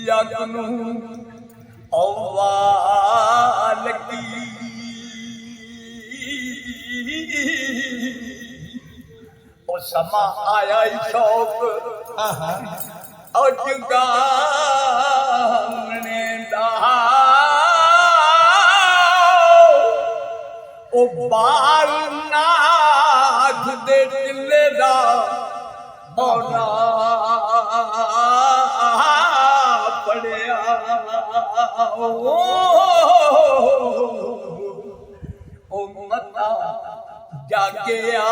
ਯਗਨੂ ਔਵਾਲ ਕੀ ਉਹ ਸਮਾਂ ਆਇਆ ਈ ਸ਼ੌਕ ਉਹ ਜਗਾਉਣੇ ਦਾ ਉਹ ਬਾਲਨਾਥ ਦੇ ਦਿਲੇ ਦਾ ਬੋਨਾ ਪੜਿਆ ਉਹ ਮਤਾ ਜਾਗਿਆ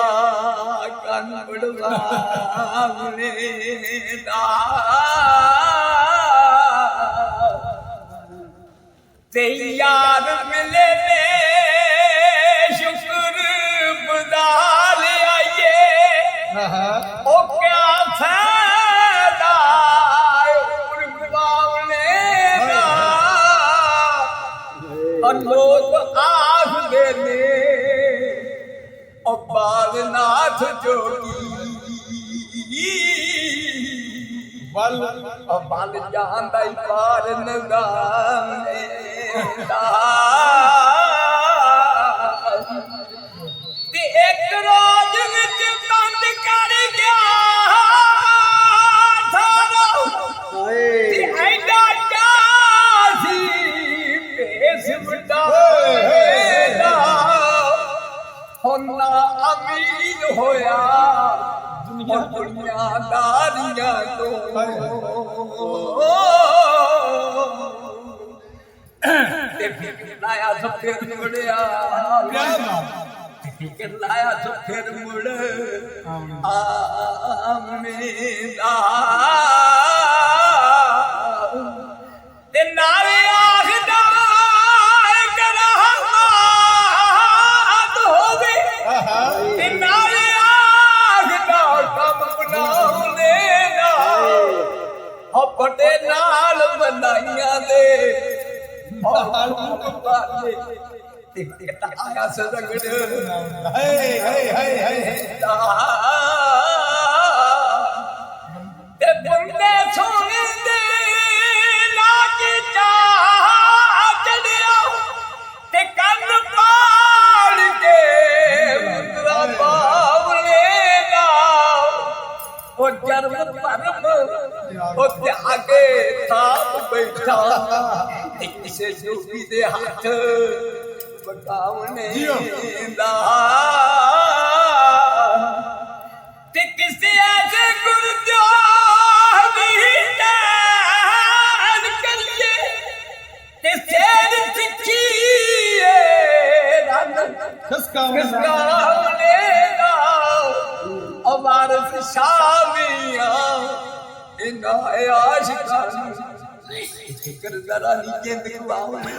ਕੰਬੜਵਾਵਣੇ ਦਾ ਤੇ ਯਾਰ ਮਿਲੇ ਨੇ ਸ਼ੁਕਰ ਬਦਾਲ ਆਈਏ ਉਹ ਕਿਆ ਫਾਇਦਾ ਉਰਗਵਾਵਣੇ ਦਾ ਲੋਕ ਆਖਦੇ ਨੇ ਉਹ ਬਾਲਨਾਥ ਜੋਗੀ ਬਲ ਜਾਂਦਾ ਹੀ ਪਾਰ ਨਗਾਉਣੇ ਦਾ ਤੇ ਇੱਕ ਰੋਜ਼ ਵਿੱਚ ਬੰਦ ਕਰ ਗਿਆ ਤੇ ਐਡਾ ਸੀ ਭੇਸ ਵਟਾਏਗਾ ਹੁਣ ਨਾ ਅਮੀਰ ਹੋਇਆ ਦੁਨੀਆਦਾਰੀਆਂ ਤੋਂ ਤੇ ਫਿਰ ਲਾਇਆ ਸਭ ਫਿਰ ਮੁੜਿਆ ਫਿਰ ਲਾਇਆ ਸਭ ਫਿਰ ਮੁੜ ਆਮਨੇ ਦਾ ਤੇ ਨਾਲੇ ਆਖਦਾ ਕਰਾਮਾਤ ਹੋਵੇ ਤੇ ਨਾਲੇ ਆਖਦਾ ਕੰਮ ਬਣਾਉਂਦੇ ਦਾ ਹੱਪਟੇ ਨਾਲ ਬਣਾਈਆਂ ਦੇ ਤੇ ਆਇਆ ਸਦਗੜ ਤੇ ਬੰਦੇ ਸੋਹਣੇ ਦੇ ਨਾਚ ਚੜਿਆ ਤੇ ਕੰਨ ਪਾੜ ਕੇ ਮੁੰਦਰਾ ਬਾਵਲੇ ਦਾ ਉਹ ਜਨਮ ਧਰਮ ਉਹ ਤਿਆਗੇ ਥਾਪ ਬੈਠਾ ਤੇ ਕਿਸੇ ਜੋਗੀ ਦੇ ਹੱਥ ਬਕਾਉਣੇ ਦਾ ਤੇ ਕਿਸੇ ਐਸੇ ਗੁਰਜੋਗੀ ਦਾਨ ਕਰੀਏ ਤੇ ਸੇਰ ਸਿੱਖੀਏ ਰੰਗ ਖਸਕਾਉਣੇ ਦਾ ਅਵਾਰਸ ਸ਼ਾਮੀਆਂ ਇਹਨਾਂ ਆਸ਼ਿਕਾਂ ਫਿਕਰ ਜ਼ਰਾ ਨੀ ਜਿੰਦ ਕਵਾਉਣੇ